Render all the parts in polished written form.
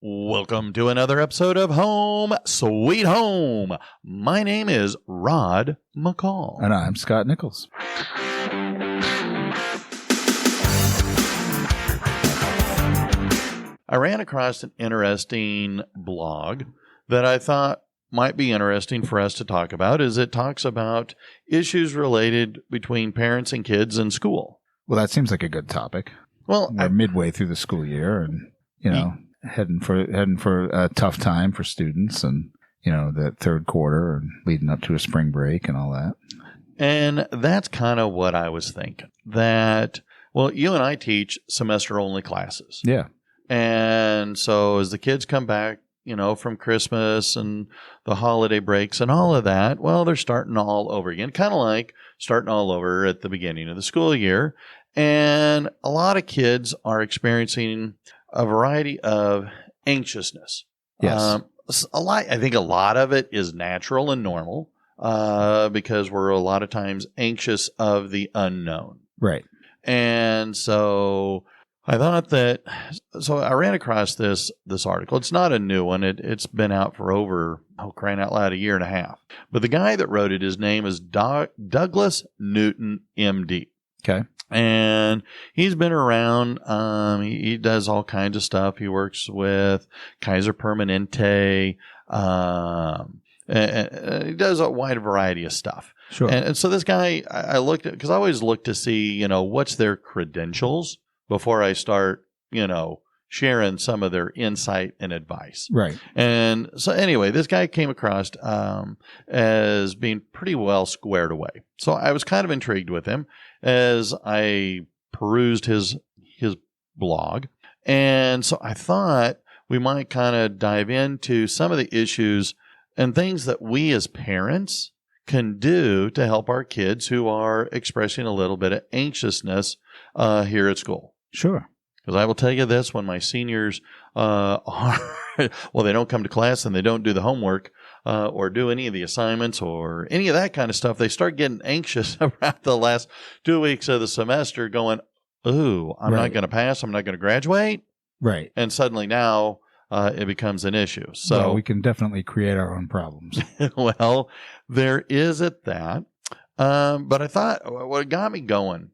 Welcome to another episode of Home Sweet Home. My name is Rod McCall. And I'm Scott Nichols. I ran across an interesting blog that I thought might be interesting for us to talk about, as it talks about issues related between parents and kids in school. Well, that seems like a good topic. Well, we're midway through the school year, and heading for a tough time for students, and the third quarter and leading up to a spring break and all that. And that's kind of what I was thinking. That, well, you and I teach semester-only classes. Yeah. And so as the kids come back, from Christmas and the holiday breaks and all of that, well, they're starting all over again, kind of like starting all over at the beginning of the school year. And a lot of kids are experiencing a variety of anxiousness. Yes. I think a lot of it is natural and normal because we're a lot of times anxious of the unknown. Right. And so I thought so I ran across this article. It's not a new one. It's been out for over, crying out loud, a year and a half. But the guy that wrote it, his name is Douglas Newton, MD. Okay. And he's been around. He does all kinds of stuff. He works with Kaiser Permanente. And he does a wide variety of stuff. Sure. And so this guy, I looked at, because I always look to see, what's their credentials before I start, sharing some of their insight and advice. Right. And so anyway, this guy came across as being pretty well squared away. So I was kind of intrigued with him as I perused his blog. And so I thought we might kind of dive into some of the issues and things that we as parents can do to help our kids who are expressing a little bit of anxiousness here at school. Sure. Because I will tell you this, when my seniors they don't come to class and they don't do the homework or do any of the assignments or any of that kind of stuff, they start getting anxious around the last 2 weeks of the semester going, ooh, I'm not going to pass, I'm not going to graduate. Right. And suddenly now it becomes an issue. So well, we can definitely create our own problems. Well, there is at that. But I thought what got me going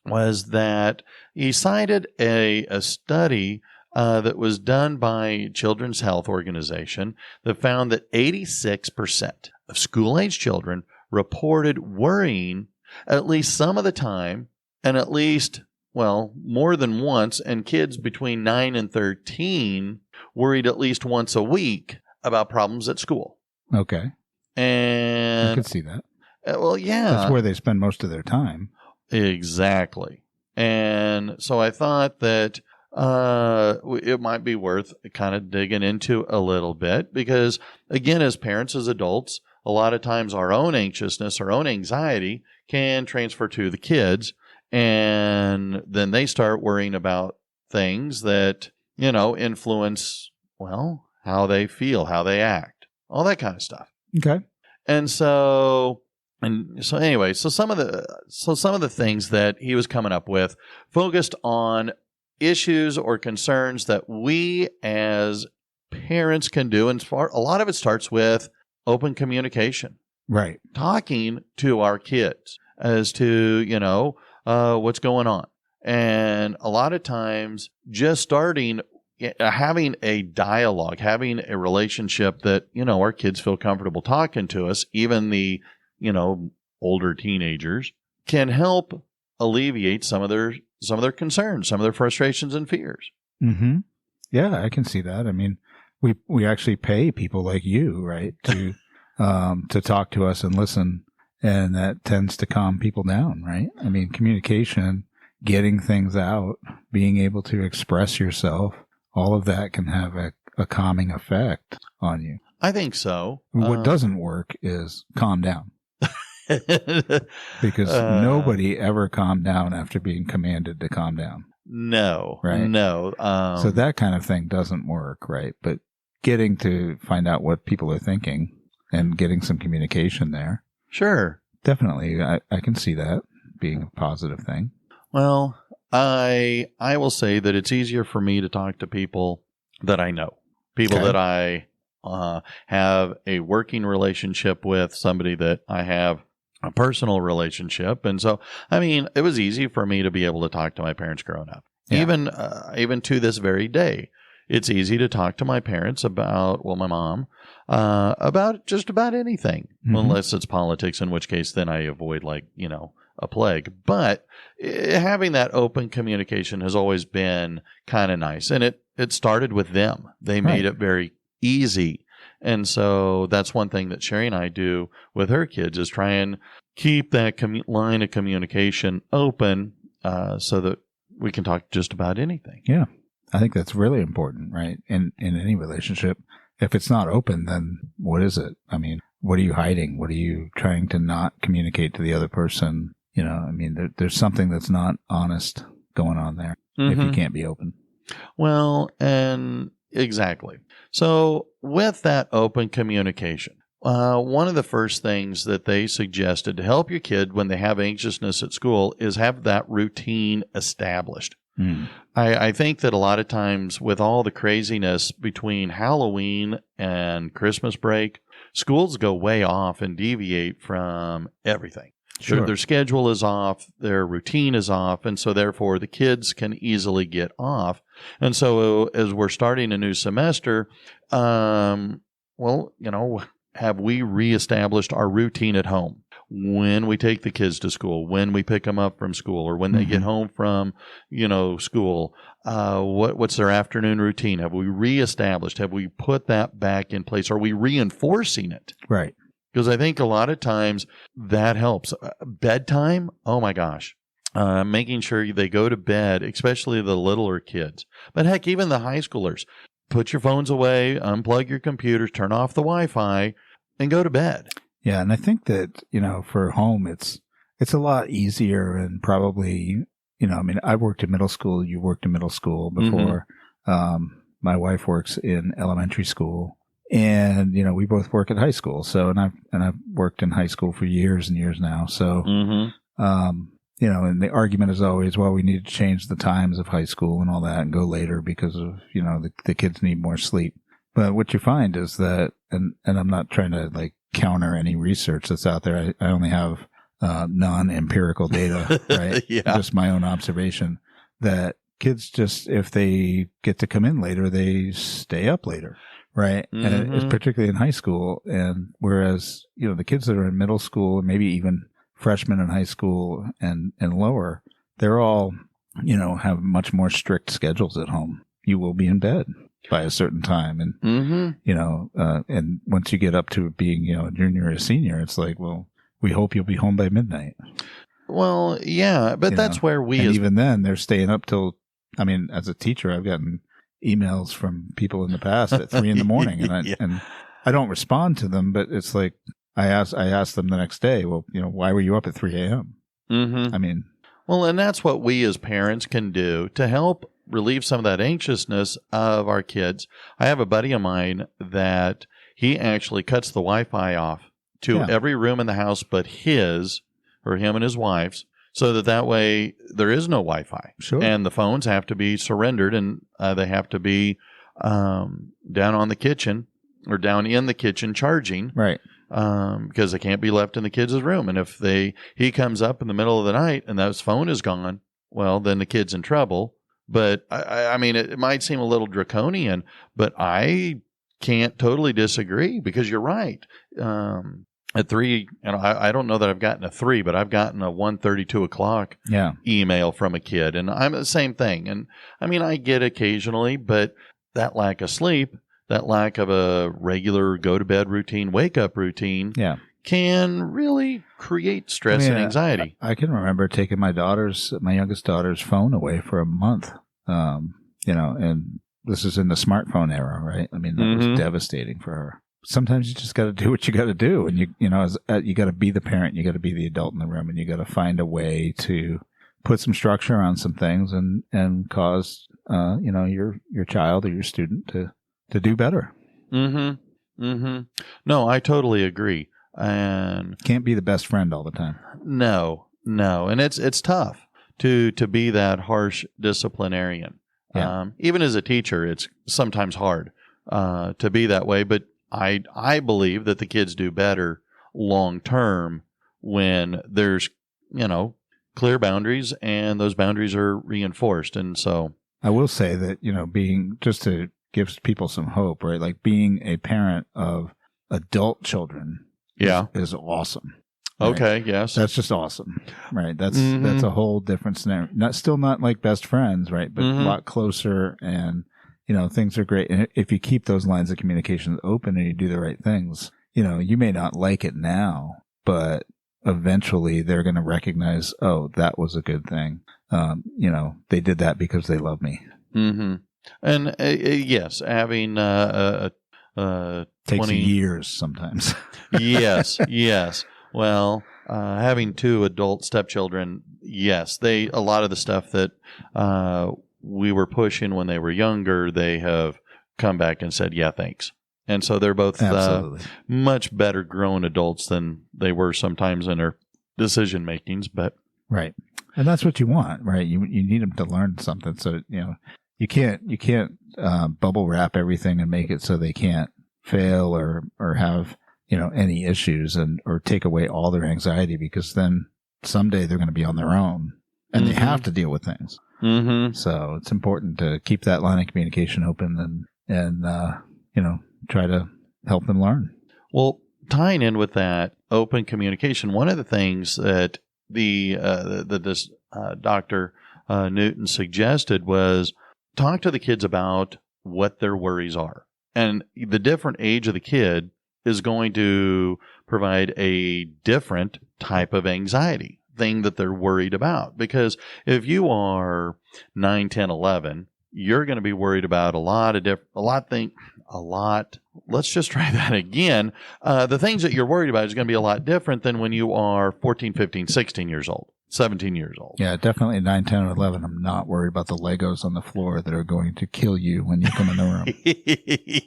was that he cited a study that was done by Children's Health Organization that found that 86% of school-age children reported worrying at least some of the time, and at least, more than once, and kids between 9 and 13 worried at least once a week about problems at school. Okay. And I could see that. Well, yeah. That's where they spend most of their time. Exactly. And so I thought that it might be worth kind of digging into a little bit because, again, as parents, as adults, a lot of times our own anxiousness, our own anxiety can transfer to the kids, and then they start worrying about things that, influence, how they feel, how they act, all that kind of stuff. Okay. And so anyway, so some of the things that he was coming up with focused on issues or concerns that we as parents can do. And a lot of it starts with open communication. Right. Talking to our kids as to, what's going on. And a lot of times just having a dialogue, having a relationship that, our kids feel comfortable talking to us, even the older teenagers, can help alleviate some of their concerns, some of their frustrations and fears. Mm-hmm. Yeah, I can see that. I mean, we actually pay people like you, right, to talk to us and listen, and that tends to calm people down, right? I mean, communication, getting things out, being able to express yourself, all of that can have a calming effect on you. I think so. What doesn't work is calm down. Because nobody ever calmed down after being commanded to calm down. No. Right? No. So that kind of thing doesn't work, right? But getting to find out what people are thinking and getting some communication there. Sure. Definitely. I can see that being a positive thing. Well, I will say that it's easier for me to talk to people that I know. people Okay. that I have a working relationship with, somebody that I have a personal relationship. And so, I mean, it was easy for me to be able to talk to my parents growing up. Yeah. Even to this very day, it's easy to talk to my parents about, well, my mom, about just about anything, Mhm. unless it's politics, in which case then I avoid a plague. But having that open communication has always been kind of nice. And it started with them. They made Right. it very easy. And so that's one thing that Sherry and I do with her kids is try and keep that line of communication open so that we can talk just about anything. Yeah. I think that's really important, right? In any relationship. If it's not open, then what is it? I mean, what are you hiding? What are you trying to not communicate to the other person? I mean, there's something that's not honest going on there if you can't be open. Well, and exactly. So with that open communication, one of the first things that they suggested to help your kid when they have anxiousness at school is have that routine established. Mm. I think that a lot of times with all the craziness between Halloween and Christmas break, schools go way off and deviate from everything. Sure. Their schedule is off, their routine is off, and so therefore the kids can easily get off. And so as we're starting a new semester, have we reestablished our routine at home? When we take the kids to school, when we pick them up from school, or when they get home from, school, what's their afternoon routine? Have we reestablished? Have we put that back in place? Are we reinforcing it? Right. Because I think a lot of times that helps. Bedtime, oh my gosh. Making sure they go to bed, especially the littler kids. But heck, even the high schoolers. Put your phones away, unplug your computers, turn off the Wi-Fi, and go to bed. Yeah, and I think that, for home, it's a lot easier and probably, I mean, I worked in middle school. You worked in middle school before. My wife works in elementary school. And, we both work at high school. So, and I've worked in high school for years and years now. So, and the argument is always, well, we need to change the times of high school and all that and go later because of, the kids need more sleep. But what you find is that, and I'm not trying to counter any research that's out there. I only have, non-empirical data, right? Yeah. Just my own observation that kids just, if they get to come in later, they stay up later. Right. And it's particularly in high school. And whereas, the kids that are in middle school, and maybe even freshmen in high school and lower, they're all, have much more strict schedules at home. You will be in bed by a certain time. And, and once you get up to being, a junior or a senior, it's like, well, we hope you'll be home by midnight. Well, yeah, but that's where we, even then they're staying up till, I mean, as a teacher, I've gotten emails from people in the past at 3 a.m. and and I don't respond to them, but it's like I asked them the next day, well, why were you up at 3 a.m.? I mean, well, and that's what we as parents can do to help relieve some of that anxiousness of our kids. I have a buddy of mine that he actually cuts the Wi-Fi off to every room in the house but his, or him and his wife's, so that way there is no Wi-Fi. Sure. And the phones have to be surrendered, and they have to be down on the kitchen or down in the kitchen charging. Right. Because they can't be left in the kids' room. And if he comes up in the middle of the night and that phone is gone, well, then the kid's in trouble. But I mean, it might seem a little draconian, but I can't totally disagree because you're right. At 3, and I don't know that I've gotten a 3, but I've gotten a 1:30, 2 o'clock email from a kid, and I'm the same thing. And I mean, I get occasionally, but that lack of sleep, that lack of a regular go to bed routine, wake up routine, can really create stress and anxiety. I can remember taking my youngest daughter's phone away for a month. And this is in the smartphone era, right? I mean, that was devastating for her. Sometimes you just got to do what you got to do, and you got to be the parent, you got to be the adult in the room, and you got to find a way to put some structure on some things and cause your child or your student to do better. No, I totally agree. And can't be the best friend all the time. No, and it's tough to be that harsh disciplinarian. Even as a teacher, it's sometimes hard. to be that way. But I believe that the kids do better long term when there's, clear boundaries and those boundaries are reinforced. And so I will say that, being, just to give people some hope, right? Like being a parent of adult children is awesome. Right? Okay. Yes. That's just awesome. Right. That's a whole different scenario. Still not like best friends, right? But a lot closer, and, things are great. And if you keep those lines of communication open and you do the right things, you may not like it now, but eventually they're going to recognize, oh, that was a good thing. They did that because they love me. Mm-hmm. And yes, having takes years sometimes. Yes. Well, having 2 adult stepchildren, yes, a lot of the stuff that we were pushing when they were younger, they have come back and said, yeah, thanks. And so they're both much better grown adults than they were sometimes in their decision makings. But right, and that's what you want, right? You need them to learn something. So you can't bubble wrap everything and make it so they can't fail or have any issues or take away all their anxiety, because then someday they're going to be on their own and they have to deal with things. Mm-hmm. So it's important to keep that line of communication open and try to help them learn. Well, tying in with that open communication, one of the things that this Dr. Newton suggested was talk to the kids about what their worries are. And the different age of the kid is going to provide a different type of anxiety thing that they're worried about. Because if you are 9, 10, 11, you're going to be worried about let's just try that again. The things that you're worried about is going to be a lot different than when you are 14, 15, 16 years old, 17 years old. Yeah, definitely 9, 10, or 11. I'm not worried about the Legos on the floor that are going to kill you when you come in the room.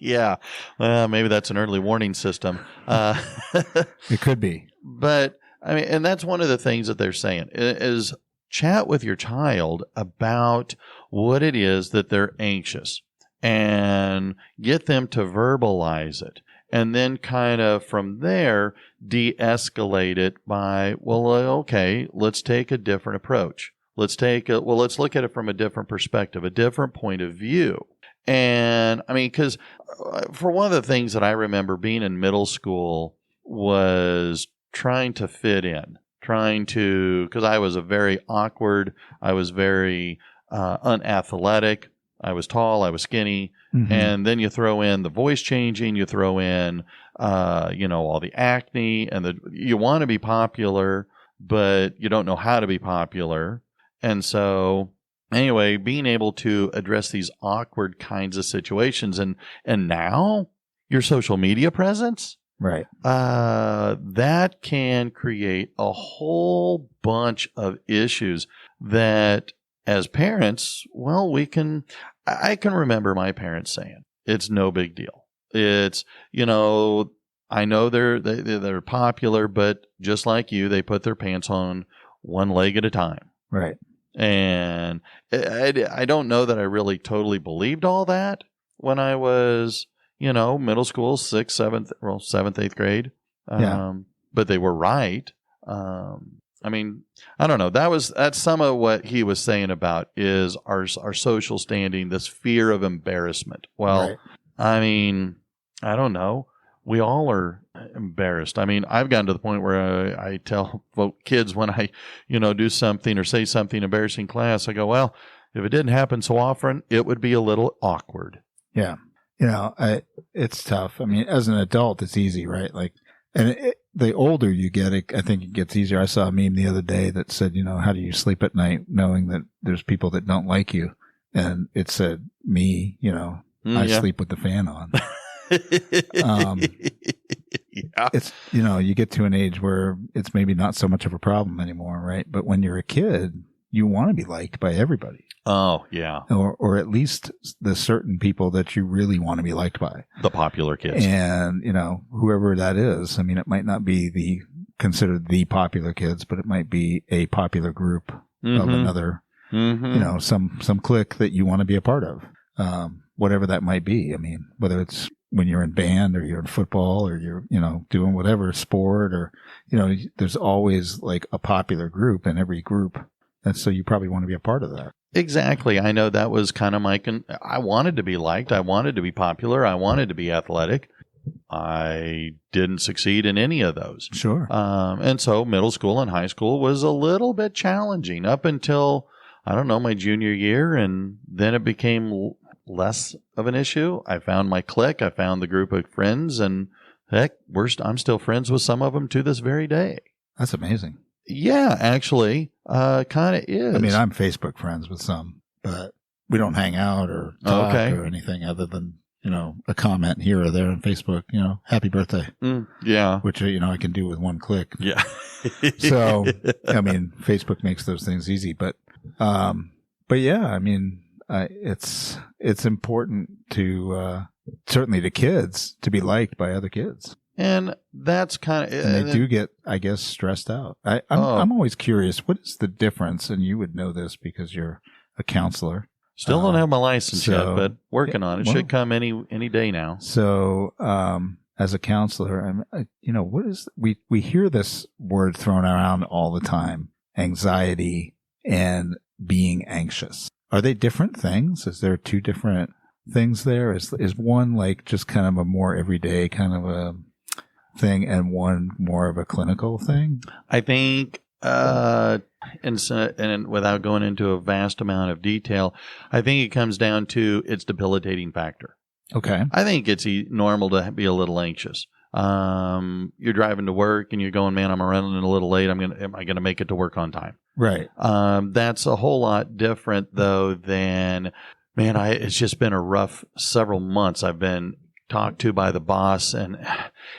Yeah. Well, maybe that's an early warning system. It could be. But, and that's one of the things that they're saying is chat with your child about what it is that they're anxious and get them to verbalize it. And then kind of from there, de-escalate it by, well, okay, let's take a different approach. Let's look at it from a different perspective, a different point of view. And because for one of the things that I remember being in middle school was trying to fit in, because I was very unathletic. I was tall, I was skinny. Mm-hmm. And then you throw in the voice changing, you throw in, all the acne, and you want to be popular, but you don't know how to be popular. And so anyway, being able to address these awkward kinds of situations and now your social media presence, right? That can create a whole bunch of issues that as parents, well, I can remember my parents saying, it's no big deal. It's, I know they're popular, but just like you, they put their pants on one leg at a time. Right. And I don't know that I really totally believed all that when I was, middle school, 6th, 7th, 8th grade. But they were right. I don't know. That's some of what he was saying about is our social standing, this fear of embarrassment. Well, right. I don't know. We all are embarrassed. I've gotten to the point where I tell kids when I, do something or say something embarrassing in class, I go, well, if it didn't happen so often, it would be a little awkward. Yeah. It's tough. As an adult, it's easy, right? The older you get, I think it gets easier. I saw a meme the other day that said, how do you sleep at night knowing that there's people that don't like you? And it said, me, I sleep with the fan on. It's, you get to an age where it's maybe not so much of a problem anymore, right? But when you're a kid, you want to be liked by everybody. Oh, yeah. Or at least the certain people that you really want to be liked by. The popular kids. And, whoever that is, it might not be considered the popular kids, but it might be a popular group of another, some clique that you want to be a part of. whatever that might be. I mean, whether it's when you're in band or you're in football or you're, doing whatever sport or, there's always like a popular group in every group. And so you probably want to be a part of that. Exactly. I know that was kind of I wanted to be liked. I wanted to be popular. I wanted to be athletic. I didn't succeed in any of those. Sure. And so middle school and high school was a little bit challenging up until, I don't know, my junior year. And then it became less of an issue. I found my clique. I found the group of friends. And heck, I'm still friends with some of them to this very day. That's amazing. Yeah, actually, kind of is. I mean, I'm Facebook friends with some, but we don't hang out or talk or anything other than, a comment here or there on Facebook, happy birthday. Yeah. Which, I can do with one click. Yeah. So, I mean, Facebook makes those things easy, but yeah, I mean, it's important to, certainly to kids to be liked by other kids. And that's kind of, and they do get, I guess, stressed out. I'm always curious. What is the difference? And you would know this because you're a counselor. Still don't have my license yet, but working on it. Should come any day now. So, as a counselor, what is we hear this word thrown around all the time: anxiety and being anxious. Are they different things? Is there two different things there? Is one like just kind of a more everyday kind of a thing, and one more of a clinical thing? I think. And without going into a vast amount of detail, I think it comes down to its debilitating factor. Okay. I think it's normal to be a little anxious. You're driving to work and you're going, man, I'm running a little late. Am I going to make it to work on time? Right. That's a whole lot different though than, man, it's just been a rough several months. I've been talked to by the boss and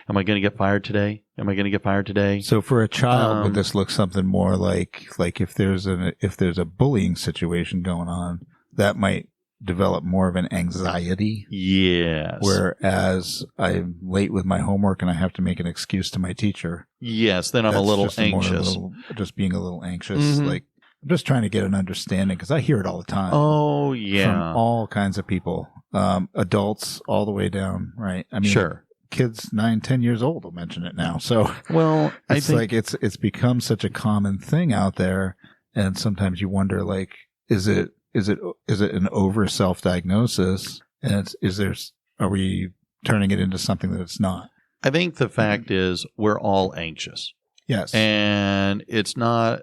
am I going to get fired today? Am I going to get fired today? So for a child, would this look something more like if there's a bullying situation going on, that might develop more of an anxiety? Yes. Whereas I'm late with my homework and I have to make an excuse to my teacher. Yes. Then I'm a little anxious. Just being a little anxious. Mm-hmm. Like, I'm just trying to get an understanding because I hear it all the time. Oh, yeah. From all kinds of people, adults all the way down, right? I mean, sure. Kids 9-10 years old will mention it now. So, well, I think it's become such a common thing out there, and sometimes you wonder, like, is it an over self-diagnosis, and are we turning it into something that it's not? I think the fact is we're all anxious. Yes, and it's not.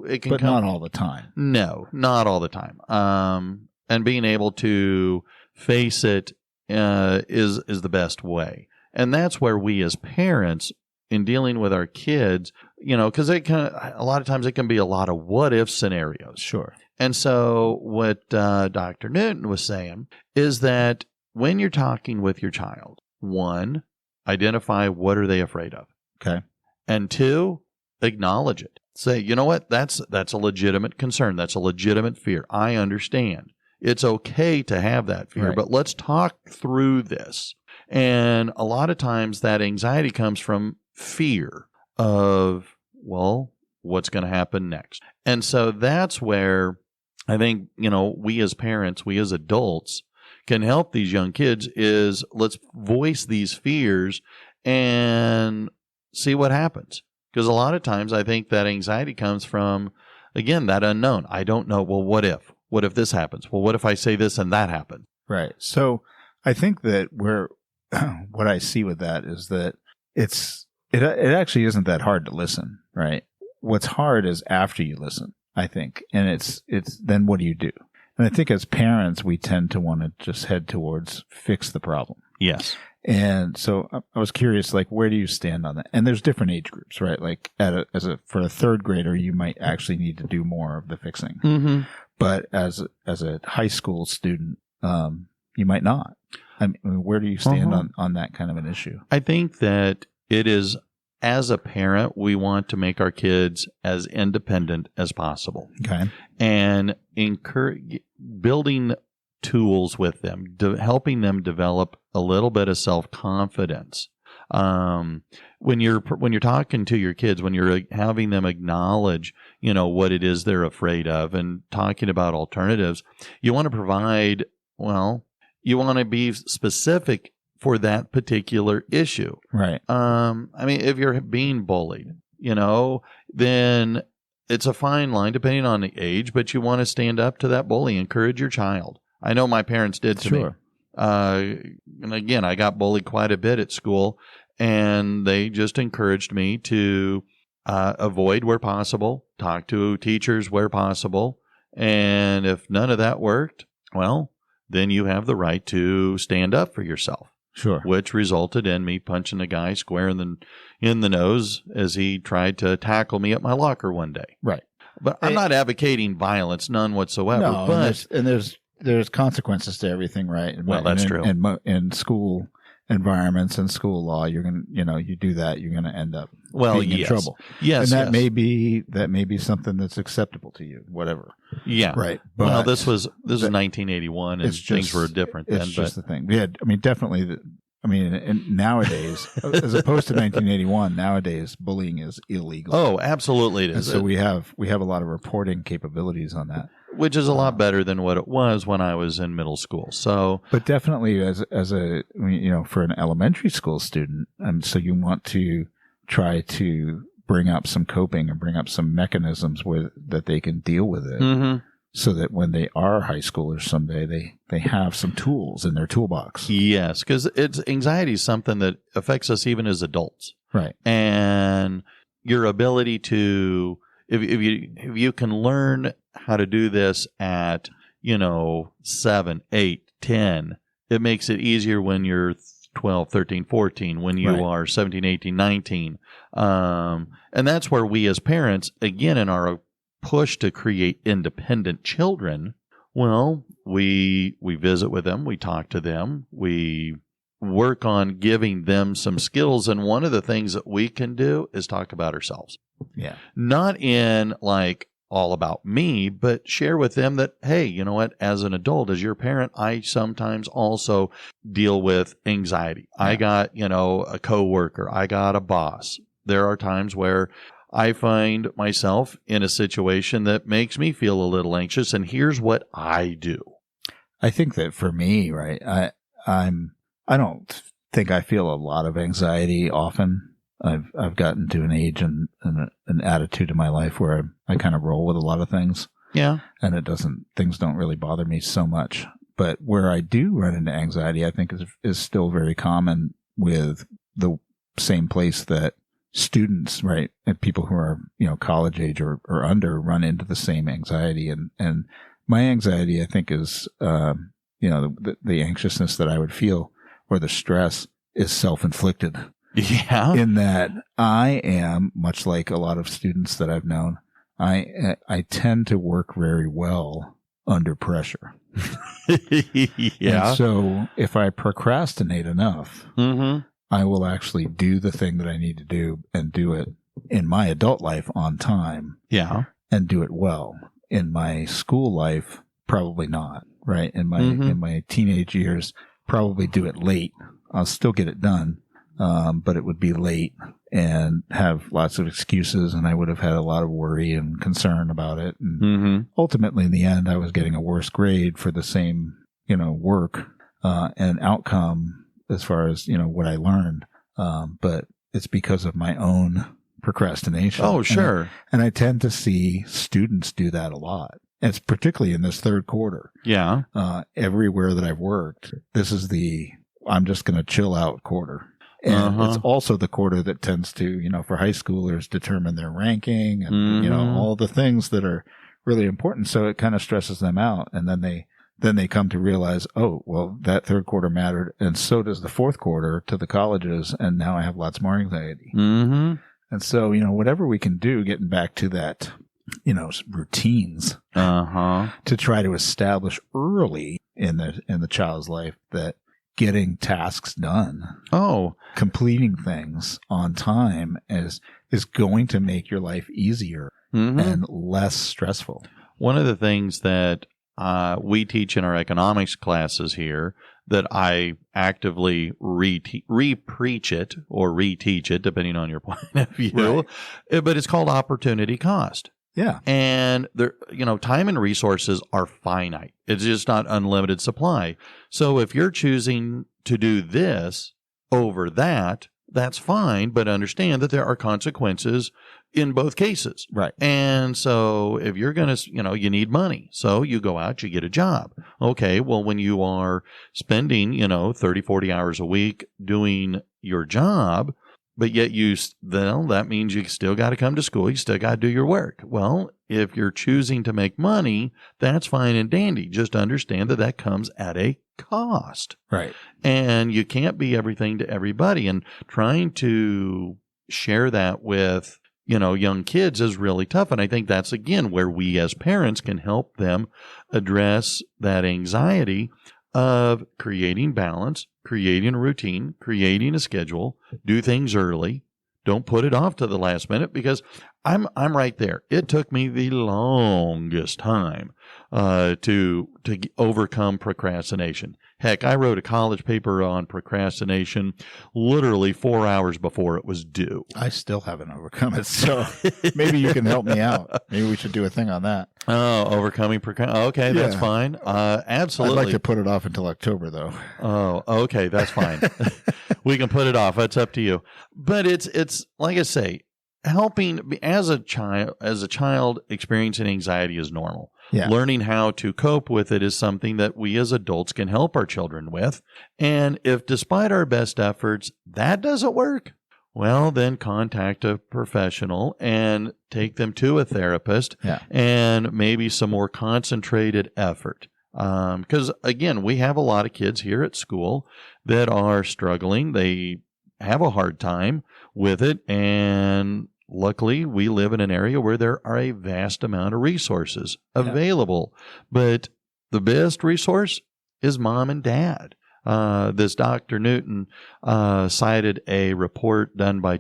It can, but not all the time. No, not all the time. And being able to face it is the best way. And that's where we as parents, in dealing with our kids, because a lot of times it can be a lot of what if scenarios. Sure. And so what Dr. Newton was saying is that when you're talking with your child, one, identify what are they afraid of. Okay. And two, acknowledge it. Say, you know what? That's a legitimate concern. That's a legitimate fear. I understand. It's okay to have that fear, right. But let's talk through this. And a lot of times that anxiety comes from fear of, well, what's going to happen next? And so that's where I think, we as parents, we as adults can help these young kids is let's voice these fears and see what happens. Because a lot of times I think that anxiety comes from, again, that unknown. I don't know. Well, what if? What if this happens? Well, what if I say this and that happens? Right. So I think that what I see with that is that it actually isn't that hard to listen, right? What's hard is after you listen, I think. And it's then what do you do? And I think as parents, we tend to want to just head towards fix the problem. Yes. And so I was curious, like, where do you stand on that? And there's different age groups, right? Like for a third grader, you might actually need to do more of the fixing. Mm-hmm. But as a high school student, you might not. I mean, where do you stand on that kind of an issue? I think that it is, as a parent, we want to make our kids as independent as possible. Okay. And building tools with them, helping them develop a little bit of self-confidence. When you're talking to your kids, when you're having them acknowledge, what it is they're afraid of and talking about alternatives, you want to provide, You want to be specific for that particular issue. Right. I mean, if you're being bullied, then it's a fine line depending on the age, but you want to stand up to that bully, encourage your child. I know my parents did to me. And again, I got bullied quite a bit at school, and they just encouraged me to avoid where possible, talk to teachers where possible. And if none of that worked, well, then you have the right to stand up for yourself. Sure. Which resulted in me punching a guy square in the nose as he tried to tackle me at my locker one day. Right. But I'm not advocating violence, none whatsoever. No, but there's consequences to everything, right? Well, that's true. In school environments and school law, you're going to, you do that, you're going to end up being in trouble. Yes. And that may be something that's acceptable to you, whatever. Yeah. Right. But well, this was 1981 and things were different then. It's just the thing. Yeah. I mean, definitely. Nowadays, as opposed to 1981, nowadays bullying is illegal. Oh, absolutely it is. And so we have a lot of reporting capabilities on that, which is a lot better than what it was when I was in middle school. So, but definitely as a for an elementary school student, so you want to try to bring up some coping and bring up some mechanisms that they can deal with it. Mm-hmm. So that when they are high schoolers someday, they have some tools in their toolbox. Yes, because anxiety is something that affects us even as adults. Right. And your ability to, if you can learn how to do this at, 7, 8, 10, it makes it easier when you're 12, 13, 14, when you are 17, 18, 19. And that's where we as parents, again, in our push to create independent children, well, we visit with them, we talk to them, we work on giving them some skills. And one of the things that we can do is talk about ourselves. Yeah. Not in like all about me, but share with them that, hey, you know what, as an adult, as your parent, I sometimes also deal with anxiety. Yeah. I got, a coworker, I got a boss. There are times where I find myself in a situation that makes me feel a little anxious, and here's what I do. I think that for me, right, I don't think I feel a lot of anxiety often. I've gotten to an age and an attitude in my life where I kind of roll with a lot of things. Yeah. And things don't really bother me so much. But where I do run into anxiety, I think is still very common with the same place that students, right, and people who are, college age or under run into the same anxiety. And my anxiety, I think, is, the anxiousness that I would feel or the stress is self-inflicted. Yeah. In that I am, much like a lot of students that I've known, I tend to work very well under pressure. Yeah. And so if I procrastinate enough, mm-hmm. I will actually do the thing that I need to do and do it in my adult life on time. Yeah. And do it well. In my school life, probably not, right? In my teenage years, probably do it late. I'll still get it done, but it would be late and have lots of excuses, and I would have had a lot of worry and concern about it. And ultimately, in the end, I was getting a worse grade for the same, work and outcome as far as, what I learned. But it's because of my own procrastination. Oh, sure. And I tend to see students do that a lot. And it's particularly in this third quarter. Yeah. Everywhere that I've worked, this is I'm just going to chill out quarter. And it's also the quarter that tends to, for high schoolers, determine their ranking and, all the things that are really important. So it kind of stresses them out. And then they come to realize, oh, well, that third quarter mattered, and so does the fourth quarter to the colleges, and now I have lots more anxiety. Mm-hmm. And so, whatever we can do, getting back to that, routines to try to establish early in the child's life that getting tasks done, completing things on time is going to make your life easier and less stressful. One of the things that we teach in our economics classes here that I actively re-preach it or reteach it, depending on your point of view. Right. But it's called opportunity cost. Yeah. And time and resources are finite. It's just not unlimited supply. So if you're choosing to do this over that, that's fine, but understand that there are consequences in both cases. Right. And so if you're going to, you need money. So you go out, you get a job. Okay. Well, when you are spending, 30, 40 hours a week doing your job, but yet that means you still got to come to school. You still got to do your work. Well, if you're choosing to make money, that's fine and dandy. Just understand that comes at a cost. Right. And you can't be everything to everybody. And trying to share that with, young kids is really tough. And I think that's, again, where we as parents can help them address that anxiety of creating balance, creating a routine, creating a schedule, do things early. Don't put it off to the last minute, because I'm right there. It took me the longest time to overcome procrastination. Heck, I wrote a college paper on procrastination literally 4 hours before it was due. I still haven't overcome it, so maybe you can help me out. Maybe we should do a thing on that. Oh, overcoming procrastination. Okay, Yeah. That's fine. Absolutely. I'd like to put it off until October, though. Oh, okay, that's fine. We can put it off. It's up to you. But it's like I say, helping as a child experiencing anxiety is normal. Yeah. Learning how to cope with it is something that we as adults can help our children with. And if despite our best efforts, that doesn't work, well, then contact a professional and take them to a therapist. Yeah. And maybe some more concentrated effort. Because again, we have a lot of kids here at school that are struggling. They have a hard time with it. And luckily, we live in an area where there are a vast amount of resources available. But the best resource is mom and dad. This Dr. Newton cited a report done by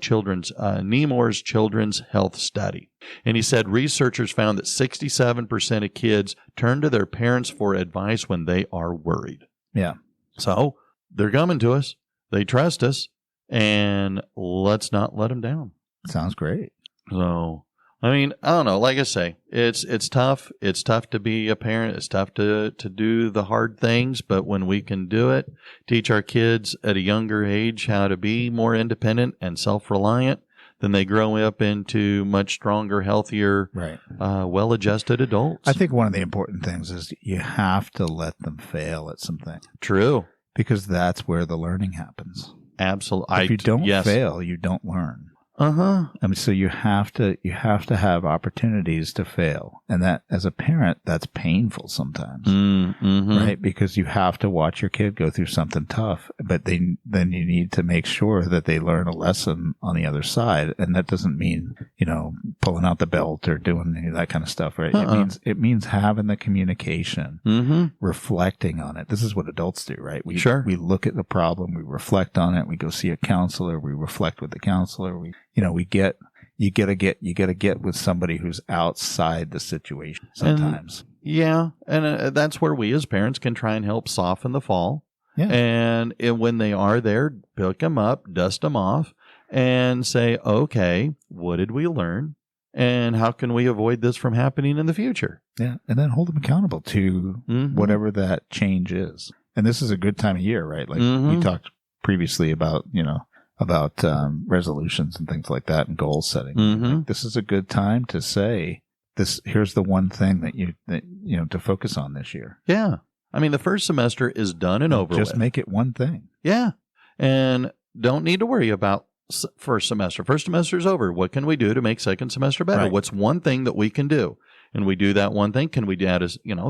Nemours Children's Health Study. And he said researchers found that 67% of kids turn to their parents for advice when they are worried. Yeah. So they're coming to us. They trust us. And let's not let them down. Sounds great. So, I mean, I don't know. Like I say, it's tough. It's tough to be a parent. It's tough to do the hard things. But when we can do it, teach our kids at a younger age how to be more independent and self-reliant, then they grow up into much stronger, healthier, Right. Well-adjusted adults. I think one of the important things is you have to let them fail at something. True. Because that's where the learning happens. Absolutely. If you don't fail, you don't learn. Uh-huh. I mean, so you have to have opportunities to fail. And that, as a parent, that's painful sometimes. Mm-hmm. Right? Because you have to watch your kid go through something tough, but then you need to make sure that they learn a lesson on the other side. And that doesn't mean, pulling out the belt or doing any of that kind of stuff, right? It means having the communication, reflecting on it. This is what adults do, right? We look at the problem, we reflect on it, we go see a counselor, we reflect with the counselor, you gotta get with somebody who's outside the situation sometimes. And that's where we as parents can try and help soften the fall. Yeah. And when they are there, pick them up, dust them off, and say, okay, what did we learn? And how can we avoid this from happening in the future? Yeah. And then hold them accountable to whatever that change is. And this is a good time of year, right? Like we talked previously about, resolutions and things like that and goal setting. Like, this is a good time to say this. Here's the one thing that to focus on this year. Yeah. I mean, the first semester is done and over with. Just make it one thing. Yeah. And don't need to worry about first semester. First semester is over. What can we do to make second semester better? Right. What's one thing that we can do? And we do that one thing. Can we add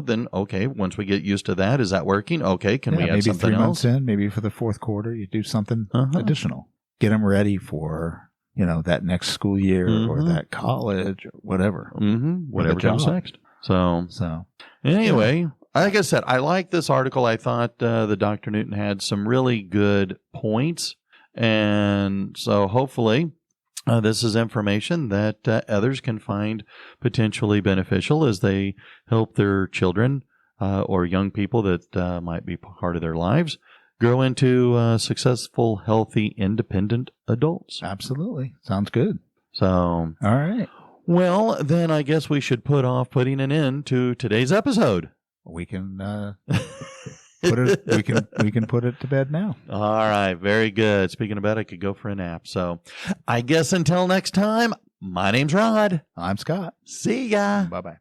then, okay, once we get used to that, is that working? Okay. Can we add something maybe 3 else? months in, maybe for the fourth quarter, you do something additional. Get them ready for, that next school year or that college or whatever. Whatever comes next. So anyway, like I said, I like this article. I thought the Dr. Newton had some really good points. And so hopefully this is information that others can find potentially beneficial as they help their children or young people that might be part of their lives grow into successful, healthy, independent adults. Absolutely. Sounds good. So, all right. Well, then I guess we should put off putting an end to today's episode. We can put it. We can put it to bed now. All right, very good. Speaking of bed, I could go for a nap. So, I guess until next time, my name's Rod. I'm Scott. See ya. Bye bye.